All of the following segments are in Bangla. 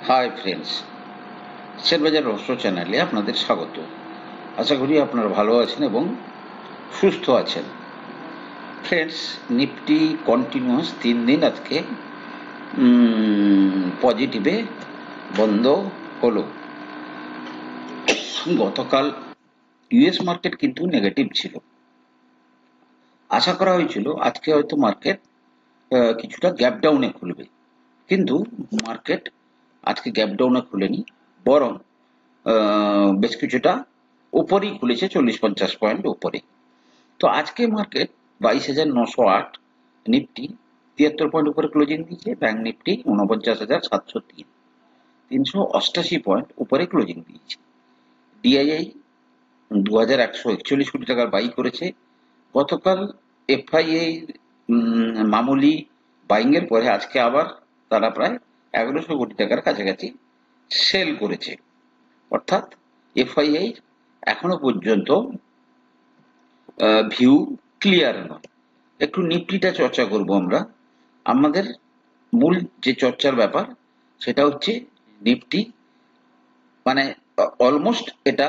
হাই ফ্রেন্ডস, শেয়ার বাজার রহস্য চ্যানেলে আপনাদের স্বাগত। আশা করি আপনারা ভালো আছেন এবং সুস্থ আছেন। ফ্রেন্ডস, নিফটি কন্টিনিউয়াস 3 দিন আজকে পজিটিভে বন্ধ হলো। গতকাল ইউএস মার্কেট কিন্তু নেগেটিভ ছিল। আশা করা হয়েছিল আজকে হয়তো মার্কেট কিছুটা গ্যাপ ডাউনে খুলবে, কিন্তু মার্কেট আজকে গ্যাপ ডাউনে খুলেনি, বরং বেশ কিছুটা উপরেই খুলেছে, 40-50 পয়েন্ট উপরে। তো আজকে মার্কেট 22,908, নিফটি 73 পয়েন্ট উপরে ক্লোজিং দিয়েছে, ব্যাংক নিফটি 49,703, 388 পয়েন্ট উপরে ক্লোজিং দিয়েছে। ডিআইআই 2,141 কোটি টাকার বাই করেছে। গতকাল এফআইআই মামুলি বাইং এর পরে আজকে আবার তারা প্রায় 1100 কোটি টাকার কাছাকাছি সেল করেছে। অর্থাৎ এফআইআই এখনো পর্যন্ত ভিউ ক্লিয়ার নয়। একটু নিফটিটা চর্চা করব আমরা। আমাদের মূল যে চর্চার ব্যাপার সেটা হচ্ছে নিফটি, মানে অলমোস্ট এটা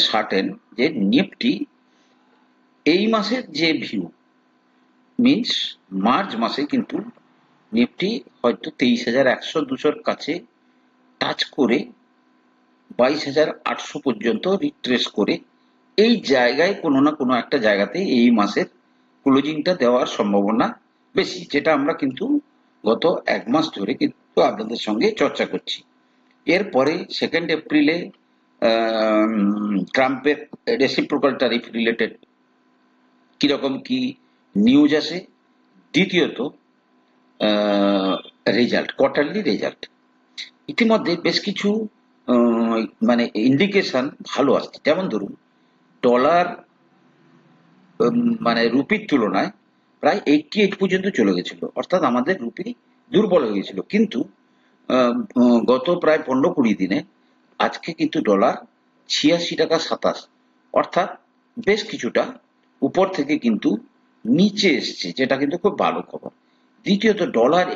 সার্টেন যে নিফটি এই মাসের যে ভিউ মিন্স মার্চ মাসে কিন্তু নিফটি হয়তো 23,100-200 কাছে টাচ করে 22,800 পর্যন্ত রিট্রেস করে এই জায়গায় কোনো না কোনো একটা জায়গাতে এই মাসের ক্লোজিংটা দেওয়ার সম্ভাবনা বেশি, যেটা আমরা কিন্তু গত 1 মাস ধরে কিন্তু আপনাদের সঙ্গে চর্চা করছি। এরপরে 2 এপ্রিলে ট্রাম্পের রেসিপ্রোকাল ট্যারিফ রিলেটেড কিরকম কি নিউজ আসে, দ্বিতীয়ত রেজাল্ট, কোয়ার্টারলি রেজাল্ট। ইতিমধ্যে বেশ কিছু মানে ইন্ডিকেশন ভালো আসছে। যেমন ধরুন, ডলার মানে রুপির তুলনায় প্রায় 88 পর্যন্ত চলে গেছিল, অর্থাৎ আমাদের রুপি দুর্বল হয়ে গেছিল। কিন্তু গত প্রায় 15-20 দিনে আজকে কিন্তু ডলার 86 টাকা 27, অর্থাৎ বেশ কিছুটা উপর থেকে কিন্তু নিচে এসছে, যেটা কিন্তু খুব ভালো খবর। দ্বিতীয়ত ডলার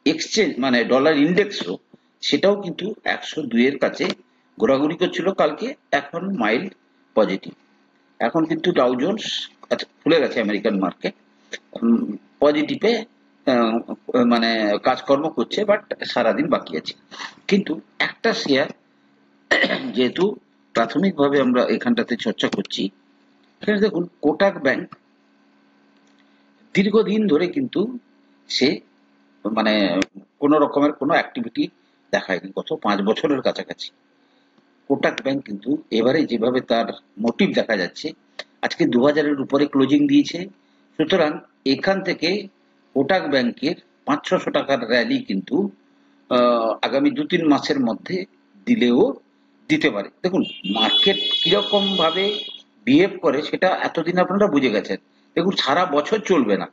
এক্সচেঞ্জ মানে ডলার ইন্ডেক্সও, সেটাও কিন্তু 102 এর কাছে ঘোরাঘুরি করছিল কালকে, এখন মাইল্ড পজিটিভ। এখন কিন্তু ডাউ জোন্স খুলে গেছে, আমেরিকান মার্কেট পজিটিভে মানে কাজকর্ম করছে, বাট সারাদিন বাকি আছে। কিন্তু একটা শেয়ার যেহেতু প্রাথমিকভাবে আমরা এখানটাতে চর্চা করছি, এখানে দেখুন কোটাক ব্যাংক দীর্ঘদিন ধরে কিন্তু সে মানে কোনো রকমের কোনো অ্যাক্টিভিটি দেখায়নি, গত 5 বছরের কাছাকাছি। কোটাক ব্যাংক কিন্তু এবারে যেভাবে তার মোটিভ দেখা যাচ্ছে, আজকে 2000-এর উপরে ক্লোজিং দিয়েছে। সুতরাং এখান থেকে কোটাক ব্যাংকের 500-600 টাকার র্যালি কিন্তু আগামী 2-3 মাসের মধ্যে দিলেও দিতে পারে। দেখুন মার্কেট কিরকম ভাবে বিহেভ করে সেটা এতদিন আপনারা বুঝে গেছেন। দেখুন সারা বছর চলবে না,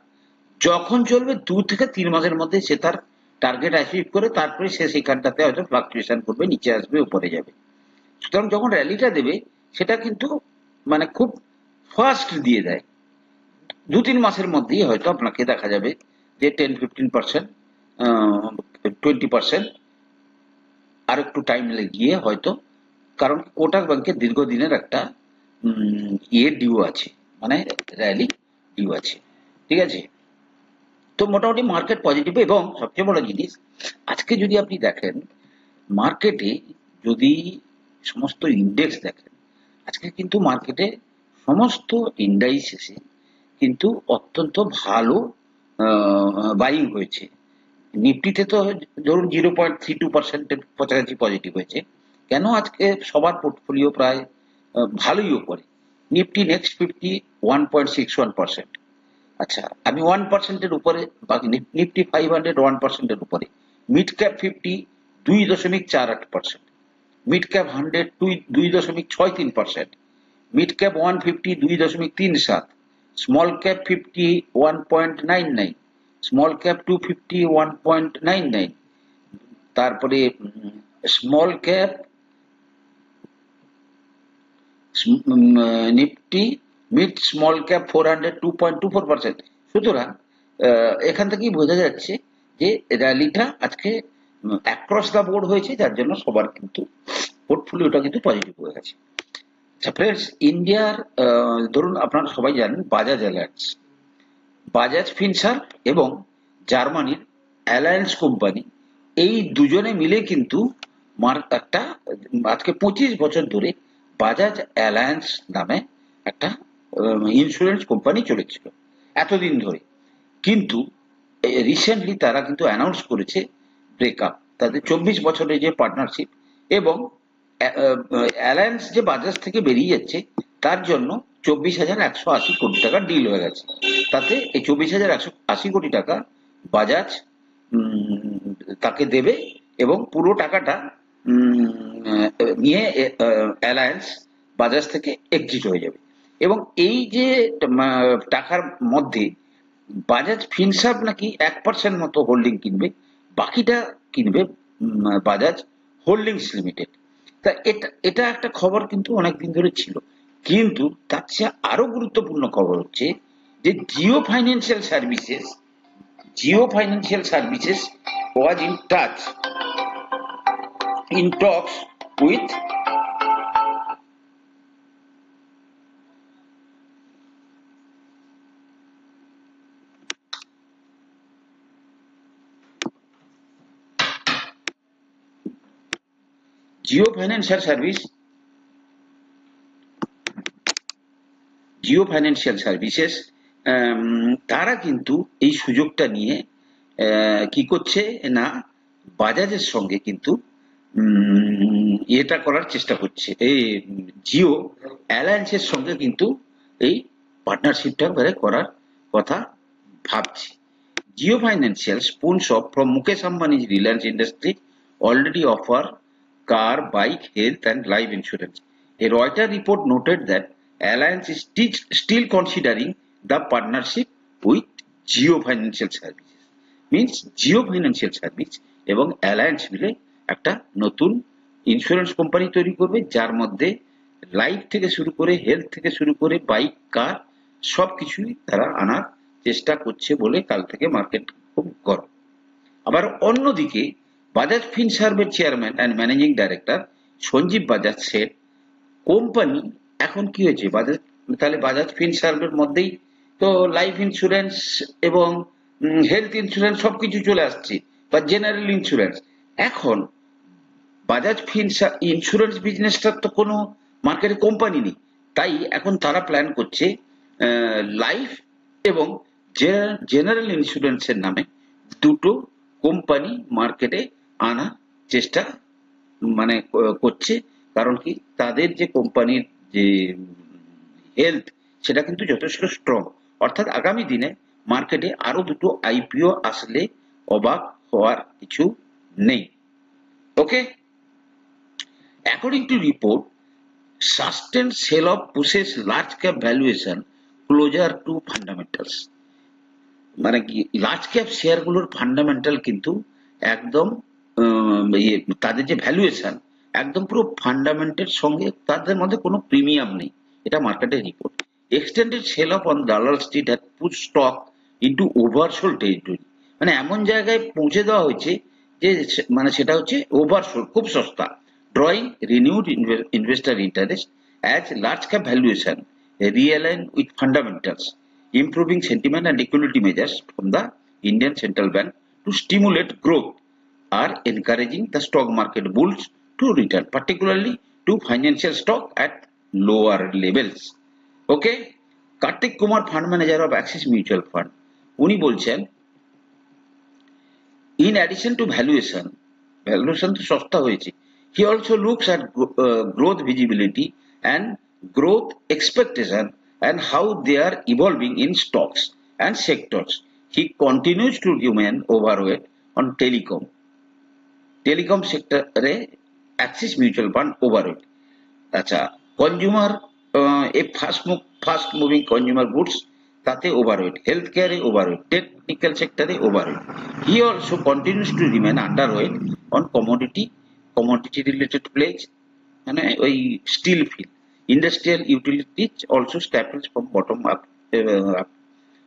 যখন চলবে 2 থেকে 3 মাসের মধ্যে সে তার টার্গেট অ্যাচিভ করে তারপরে সে সেখানটাতে হয়তো ফ্লাকচুয়েশন করবে, নিচে আসবে, উপরে যাবে। সুতরাং যখন র্যালিটা দেবে সেটা কিন্তু মানে খুব ফাস্ট দিয়ে দেয়। 2-3 মাসের মধ্যেই হয়তো আপনাকে দেখা যাবে যে 10-15%, 20%, আর একটু টাইম গিয়ে হয়তো, কারণ কোটাক ব্যাংকের দীর্ঘদিনের একটা ডিউ আছে, মানে র্যালি ডিউ আছে। ঠিক আছে, তো মোটামুটি মার্কেট পজিটিভ। এবং সবচেয়ে বড় জিনিস, আজকে যদি আপনি দেখেন মার্কেটে, যদি সমস্ত ইন্ডেক্স দেখেন, আজকে কিন্তু মার্কেটে সমস্ত ইন্ডাইসেসে কিন্তু অত্যন্ত ভালো বাইং হয়েছে। নিফটিতে তো ধরুন 0.32%-এর কাছাকাছি পজিটিভ হয়েছে। কেন আজকে সবার পোর্টফোলিও প্রায় ভালোই ওপরে। Nifty next 50 1.61%। আচ্ছা, আমি 1%-এর উপরে, বাকি নিফটি 500 1%-এর উপরে। Mid cap 50 2.48%, mid cap 100 2.63%, mid cap 150 2.37, small cap 50 1.99, small cap 250 1.99, তারপরে small cap Nifty mid small cap 400 2.24%। সুতরাং এখান থেকেই বোঝা যাচ্ছে যে র্যালিটা আজকে অ্যাক্রস দ্য বোর্ড হয়েছে, যার জন্য সবার কিন্তু পোর্টফোলিওটা কিন্তু পজিটিভ হয়ে গেছে। আচ্ছা ফ্রেন্ডস, ইন্ডিয়ার ধরুন আপনারা সবাই জানেন বাজাজ অ্যালায়েন্স, বাজাজ ফিনসার্ভ এবং জার্মানির অ্যালায়েন্স কোম্পানি, এই দুজনে মিলে কিন্তু একটা আজকে 25 বছর ধরে বাজাজ অ্যালায়েন্স নামে একটা ইন্স্যুরেন্স কোম্পানি চলেছিল এতদিন ধরে। কিন্তু রিসেন্টলি তারা কিন্তু অ্যানাউন্স করেছে ব্রেকআপ, তাদের 24 বছরের যে পার্টনারশিপ, এবং অ্যালায়েন্স যে বাজাজ থেকে বেরিয়ে যাচ্ছে তার জন্য 24,180 কোটি টাকা ডিল হয়ে গেছে। তাতে এই 24,180 কোটি টাকা বাজাজ তাকে দেবে এবং পুরো টাকাটা নিয়ে অ্যালায়েন্স বাজাজ থেকে এক্সিট হয়ে যাবে। এবং এই যে টাকার মধ্যে বাজাজ ফিনসার্ভ নাকি 1% মতো হোল্ডিং কিনবে, বাকিটা কিনবে বাজাজ হোল্ডিংস লিমিটেড। তা এটা একটা খবর কিন্তু অনেকদিন ধরে ছিল। কিন্তু তার চেয়ে আরো গুরুত্বপূর্ণ খবর হচ্ছে যে Jio financial services was in talks with Jio financial services তারা কিন্তু এই সুযোগটা নিয়ে কি করছে না, বাজাজের সঙ্গে কিন্তু এটা করার চেষ্টা করছে, এই জিও অ্যালায়েন্সের সঙ্গে কিন্তু এই পার্টনারশিপটা করার কথা ভাবছে। Jio Financial, spawns off from Mukesh Ambani's Reliance Industries, already offer car, bike, health and life insurance. A Reuters report noted that Alliance is still considering the partnership with Jio Financial Services. Means Jio Financial Service এবং Alliance মিলে একটা নতুন ইন্স্যুরেন্স কোম্পানি তৈরি করবে, যার মধ্যে লাইফ থেকে শুরু করে হেলথ থেকে শুরু করে বাইক, কার সবকিছুই তারা আনার চেষ্টা করছে বলে কাল থেকে মার্কেট খুব গরম। আবার অন্যদিকে বাজাজ ফিনসার্ভের chairman and managing director Sanjiv Bajaj said, company এখন কি হয়েছে, বাজাজ তাহলে বাজাজ ফিনসার্ভের মধ্যেই তো লাইফ ইন্স্যুরেন্স এবং হেলথ ইন্স্যুরেন্স সবকিছু চলে আসছে, বা জেনারেল ইন্স্যুরেন্স। এখন বাজাজ ইন্স্যুরেন্স বিজনেসটার তো কোনো মার্কেটে কোম্পানি নেই, তাই এখন তারা প্ল্যান করছে লাইফ এবং জেনারেল ইন্স্যুরেন্সের নামে দুটো কোম্পানি মার্কেটে আনার চেষ্টা মানে করছে। কারণ কি, তাদের যে কোম্পানির যে হেলথ সেটা কিন্তু যথেষ্ট স্ট্রং, অর্থাৎ আগামী দিনে মার্কেটে আরো দুটো আইপিও আসলে অবাক হওয়ার কিছু নেই। ওকে, according to report, sustained sell-off pushes large cap valuation closer to fundamentals. মানে কি, লার্জ ক্যাপ শেয়ার গুলোর ফান্ডামেন্টাল কিন্তু একদম তাদের যে ভ্যালুয়েশন একদম পুরো ফান্ডামেন্টের সঙ্গে তাদের মধ্যে কোনো প্রিমিয়াম নেই, এটা মার্কেটের report. Extended sell off on Dalal Street had put stock into oversold territory, মানে এমন জায়গায় পৌঁছে দেওয়া হয়েছে যে মানে সেটা হচ্ছে ওভারসোল্ড, খুব সস্তা, drawing renewed investor interest as large cap valuation realign with fundamentals. Improving sentiment and liquidity measures from the Indian Central Bank to stimulate growth are encouraging the stock market bulls to return, particularly to financial stock at lower levels. Okay, Kartik Kumar, fund manager of Axis Mutual Fund, উনি বলছেন, in addition to valuation তো সস্তা হয়েছে, he also looks at growth visibility and growth expectation and how they are evolving in stocks and sectors. He continues to remain overweight on telecom sector re Axis Mutual Fund overweight. আচ্ছা, consumer fast moving consumer goods তাতে ওভারওয়েট, হেলথ কেয়ারে ওভারওয়েট, টেকনিক্যাল সেক্টরে overweight. He also continues to remain underweight on commodity related plays, মানে ওই স্টিল ফিল, industrial utilities also staples from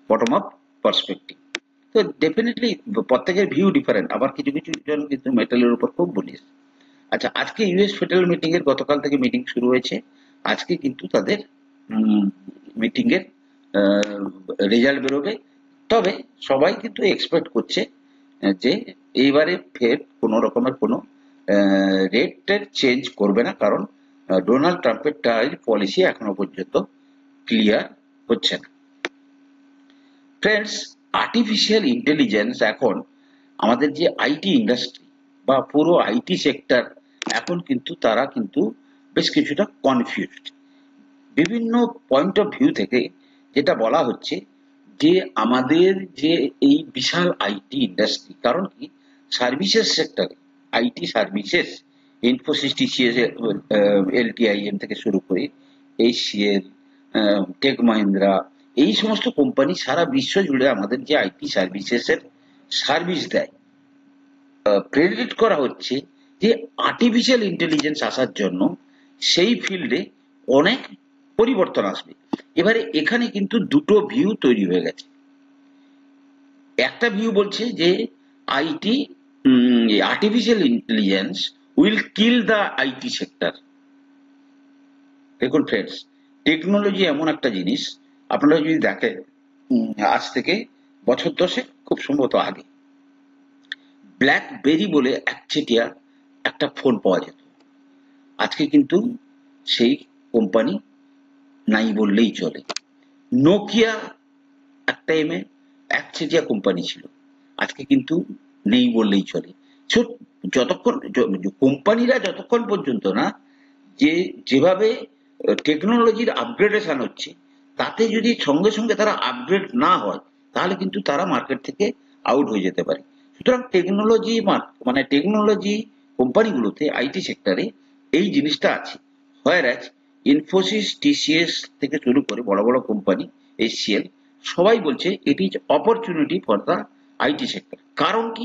bottom up perspective. তো ডেফিনেটলি প্রত্যেকের ভিউ ডিফারেন্ট, আবার কিছু কিছু জন কিন্তু মেটালের উপর খুব বলিস। আচ্ছা, আজকে ইউএস ফেডারেল মিটিং এর গতকাল থেকে মিটিং শুরু হয়েছে। আজকে কিন্তু তাদের মিটিং এর রেজাল্ট বেরোবে। তবে সবাই কিন্তু এক্সপেক্ট করছে যে এইবারে ফেড কোনো রকমের কোনো রেটের চেঞ্জ করবে না, কারণ ডোনাল্ড ট্রাম্পের পলিসি এখনো পর্যন্ত ক্লিয়ার হচ্ছে না। ফ্রেন্ডস, আর্টিফিশিয়াল ইন্টেলিজেন্স এখন আমাদের যে আইটি ইন্ডাস্ট্রি বা পুরো আইটি সেক্টর, এখন কিন্তু তারা কিন্তু বেশ কিছুটা কনফিউজড। বিভিন্ন পয়েন্ট অফ ভিউ থেকে যেটা বলা হচ্ছে যে আমাদের যে এই বিশাল আইটি ইন্ডাস্ট্রি, কারণ কি services sector, IT services, Infosys, TCS, LTIM থেকে শুরু করে এইচসিএল, টেক মহিন্দ্রা, এই সমস্ত কোম্পানি সারা বিশ্ব জুড়ে আমাদের যে আইটি সার্ভিসেস এর সার্ভিস দেয়, প্রেডিক্ট করা হচ্ছে যে আর্টিফিশিয়াল ইন্টেলিজেন্স আসার জন্য সেই ফিল্ডে অনেক পরিবর্তন আসবে। এবারে এখানে কিন্তু দুটো ভিউ তৈরি হয়ে গেছে। একটা ভিউ বলছে যে IT artificial intelligence will kill the IT sector. দেখুন ফ্রেন্ডস, টেকনোলজি এমন একটা জিনিস, আপনারা যদি দেখেন আজ থেকে বছর 10 খুব সম্ভবত আগে ব্ল্যাকবেরি বলে একচেটিয়া একটা ফোন পাওয়া যেত। আজকে কিন্তু সেই কোম্পানি নাই বললেই চলে। নোকিয়া একটা একচেটিয়া কোম্পানি ছিল, আজকে কিন্তু নেই বললেই চলে। যতক্ষণ কোম্পানিরা যতক্ষণ পর্যন্ত না যেভাবে টেকনোলজির আপগ্রেডেশন হচ্ছে, তাতে যদি সঙ্গে সঙ্গে তারা আপগ্রেড না হয়, তাহলে কিন্তু তারা মার্কেট থেকে আউট হয়ে যেতে পারে। সুতরাং টেকনোলজি মানে টেকনোলজি কোম্পানিগুলোতে, আইটি সেক্টরে এই জিনিসটা আছে। হোয়ারএজ ইনফোসিস, টিসিএস থেকে শুরু করে বড় বড় কোম্পানি, এইচসিএল, সবাই বলছে it is opportunity for the IT sector. কারণ কি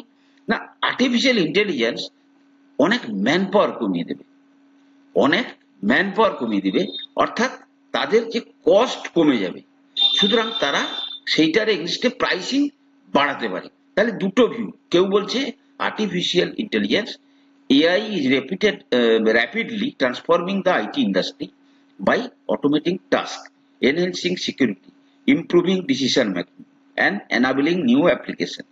না, আর্টিফিশিয়াল ইন্টেলিজেন্স অনেক ম্যান পাওয়ার কমিয়ে দেবে, অনেক ম্যান পাওয়ার কমিয়ে দিবে, অর্থাৎ তাদের যে কস্ট কমে যাবে। সুতরাং তারা সেইটার এগেইনস্টে প্রাইসিং বাড়াতে পারে। তাহলে দুটো ভিউ, কেউ বলছে artificial intelligence, AI is rapidly transforming the IT industry by automating tasks, enhancing security, improving decision making, and enabling new applications,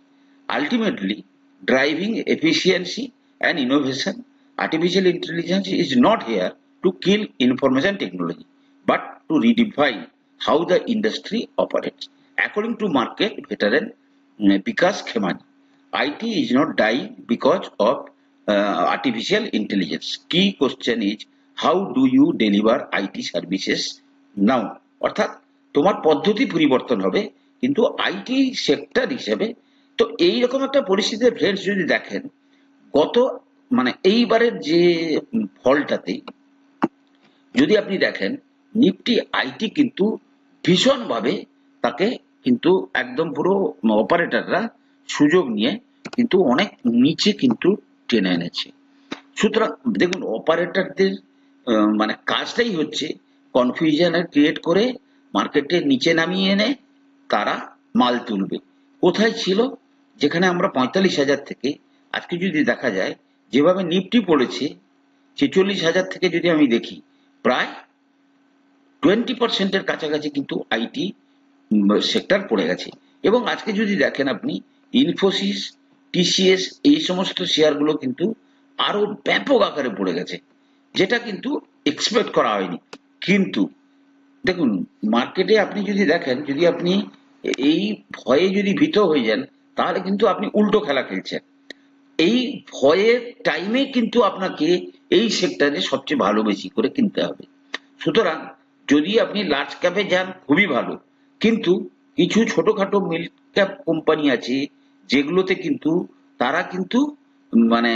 ultimately driving efficiency and innovation. Artificial intelligence is not here to kill information technology, but to redefine how the industry operates. According to market veteran Vikas Khemani, IT is not dying because of artificial intelligence. Key question is, how do you deliver IT services now? অর্থাৎ তোমার পদ্ধতি পরিবর্তন হবে, কিন্তু আইটি সেক্টর হিসেবে তো এইরকম একটা পরিস্থিতির ফ্রেন্ডস যদি দেখেন, গত মানে এইবারের যে ফলটাতে যদি আপনি দেখেন, নিফটি আইটি কিন্তু ভীষণভাবে তাকে কিন্তু একদম পুরো অপারেটররা সুযোগ নিয়ে কিন্তু অনেক নিচে কিন্তু টেনে এনেছে। সুতরাং দেখুন, অপারেটরদের মানে কাজটাই হচ্ছে কনফিউশন ক্রিয়েট করে মার্কেটে নিচে নামিয়ে এনে তারা মাল তুলবে। কোথায় ছিল, যেখানে আমরা 45,000 থেকে আজকে যদি দেখা যায় যেভাবে নিফটি পড়েছে 46,000 থেকে যদি আমি দেখি, প্রায় 20% এর কাছাকাছি কিন্তু আইটি সেক্টর পড়ে গেছে। এবং আজকে যদি দেখেন আপনি ইনফোসিস, টিসিএস, এই সমস্ত শেয়ারগুলো কিন্তু আরো ব্যাপক আকারে পড়ে গেছে, যেটা কিন্তু এক্সপেক্ট করা হয়নি। কিন্তু দেখুন, মার্কেটে আপনি যদি দেখেন, যদি আপনি এই ভয়ে যদি ভীত হয়ে যান, তাহলে কিন্তু আপনি উল্টো খেলা খেলছেন। এই ভয়ের টাইমে কিন্তু আপনাকে এই সেক্টরে সবচেয়ে ভালো বেশি করে কিনতে হবে। সুতরাং যদি আপনি লার্জ ক্যাপে যান খুবই ভালো, কিন্তু কিছু ছোটখাটো মিড ক্যাপ কোম্পানি আছে যেগুলোতে কিন্তু তারা কিন্তু মানে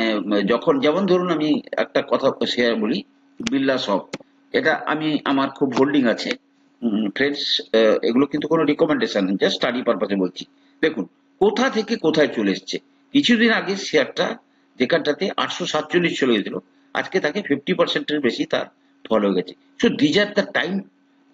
যখন, যেমন ধরুন আমি একটা কথা শেয়ার বলি, বিড়লা সফট, এটা আমি আমার খুব হোল্ডিং আছে ফ্রেন্ডস। এগুলো কিন্তু কোনো রিকমেন্ডেশন, জাস্ট স্টাডি পারপাসে বলছি। দেখুন কোথা থেকে কোথায় চলে এসছে। কিছুদিন আগে শেয়ারটা যেখানটাতে 847 চলে গেছিল, আজকে তাকে 50% বেশি তার ফল হয়ে গেছে। So these are the time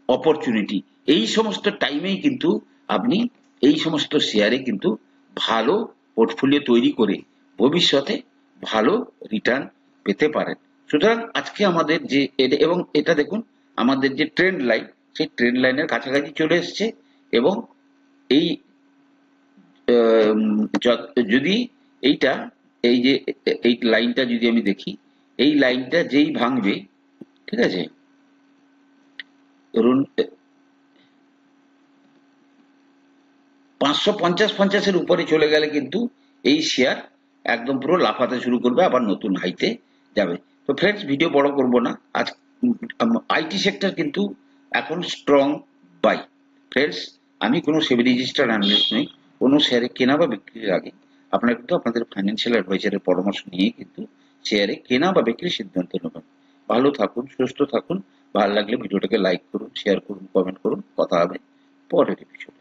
opportunity. এই সমস্ত টাইমেই কিন্তু আপনি এই সমস্ত শেয়ারে কিন্তু ভালো পোর্টফোলিও তৈরি করে ভবিষ্যতে ভালো রিটার্ন পেতে পারেন। সুতরাং আজকে আমাদের যে এবং এটা দেখুন আমাদের যে ট্রেন্ড লাইন, সেই ট্রেন্ড লাইনের কাছাকাছি চলে এসছে এবং এই যদি এইটা এই যে এই লাইনটা যদি আমি দেখি, এই লাইনটা যেই ভাঙবে, ঠিক আছে, ধরুন 550-50-এর উপরে চলে গেলে কিন্তু এই শেয়ার একদম পুরো লাফাতে শুরু করবে, আবার নতুন হাইতে যাবে। তো ফ্রেন্ডস, ভিডিও বড় করব না আজ। আইটি সেক্টর কিন্তু এখন স্ট্রং বাই। ফ্রেন্ডস, আমি কোনো সেবি রেজিস্টার্ড অ্যানালিস্ট নই। কোনো শেয়ারে কেনা বা বিক্রির আগে আপনারা কিন্তু আপনাদের ফাইন্যান্সিয়াল অ্যাডভাইজারের পরামর্শ নিয়ে কিন্তু শেয়ারে কেনা বা বিক্রির সিদ্ধান্ত নেবেন। ভালো থাকুন, সুস্থ থাকুন। ভালো লাগলে ভিডিওটাকে লাইক করুন, শেয়ার করুন, কমেন্ট করুন। কথা হবে পরের এপিসোডে।